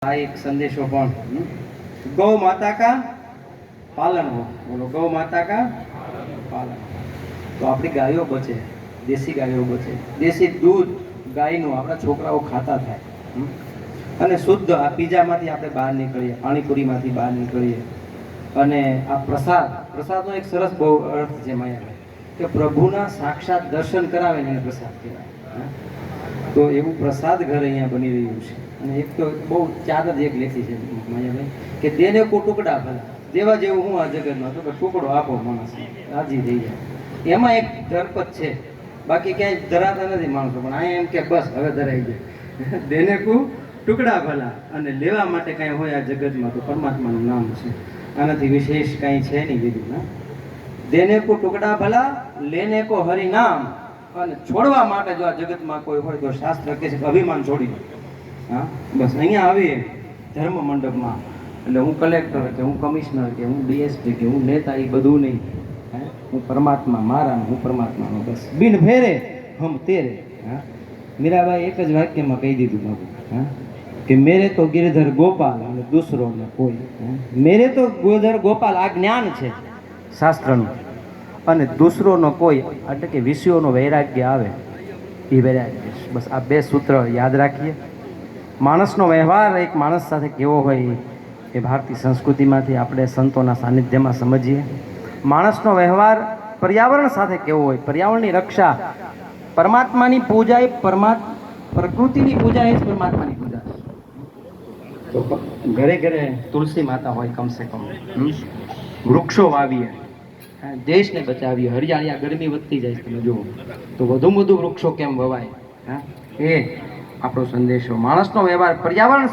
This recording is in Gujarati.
આ એક સંદેશો પણ ગૌ માતા કા પાલન હો, બોલો ગૌ માતા કા પાલન. તો આપણી ગાયો બચે, દેશી ગાયો બચે, દેશી દૂધ ગાયનું આપણા છોકરાઓ ખાતા થાય અને શુદ્ધ આ પીઝામાંથી આપણે બહાર નીકળીએ, પાણીપુરીમાંથી બહાર નીકળીએ. અને આ પ્રસાદનો એક સરસ બહુ અર્થ છે માયા, કે પ્રભુના સાક્ષાત દર્શન કરાવે ને એને પ્રસાદ કહેવાય. તો એવું પ્રસાદ ઘર અહીંયા બની રહ્યું છે. અને એક તો બહુ ચાદ જ એક લેતી છે માયાભાઈ, કે દેને કો ટુકડા ભલા, દેવા જેવું હું આ જગતમાં, તો કે ટુકડો આપો માણસ રાજી થઈ જાય. એમાં એક ધરપત છે, બાકી ક્યાંય ધરાતા નથી માણસો, પણ અહીંયા એમ કે બસ હવે ધરાઈ જાય. દેને કો ટુકડા ભલા, અને લેવા માટે કાંઈ હોય આ જગતમાં તો પરમાત્માનું નામ છે. આનાથી વિશેષ કાંઈ છે નહીં બીજું. હા, દેને કો ટુકડા ભલા, લેને કો હરિ નામ. અને છોડવા માટે જો આ જગતમાં કોઈ હોય તો શાસ્ત્ર કહે છે કે અભિમાન છોડી દો. હા, બસ અહીંયા આવીએ ધર્મ મંડપમાં, એટલે હું કલેક્ટર કે હું કમિશનર કે હું ડીએસપી કે હું નેતા, એ બધું નહીં. હું પરમાત્મા મારા, હું પરમાત્માનો, બસ બિન ફેરે હમ તેરે. હા, મીરાબાઈ એક જ વાક્યમાં કહી દીધું બાબુ. હા, કે મેરે તો ગિરધર ગોપાલ અને દૂસરો ને કોઈ. મેરે તો ગિરધર ગોપાલ આ જ્ઞાન છે શાસ્ત્રનું, અને દૂસરોનો કોઈ, એટલે કે વિષયોનો વૈરાગ્ય આવે એ વૈરાગ્ય. બસ આ બે સૂત્ર યાદ રાખીએ. માણસનો વ્યવહાર એક માણસ સાથે કેવો હોય એ ભારતીય સંસ્કૃતિમાંથી આપણે સંતોના સાનિધ્યમાં સમજીએ. માણસનો વ્યવહાર પર્યાવરણ સાથે કેવો હોય, પર્યાવરણની રક્ષા, પરમાત્માની પૂજા એ પ્રકૃતિની પૂજા એ જ પરમાત્માની પૂજા. તો ઘરે ઘરે તુલસી માતા હોય કમસે કમ, વૃક્ષો વાવીએ, દેશને બચાવીએ. હરિયાળી, આ ગરમી વધતી જાય તમે જુઓ તો વધુ વૃક્ષો કેમ વવાય. હા, એ આપણો સંદેશો. માણસનો વ્યવહાર પર્યાવરણ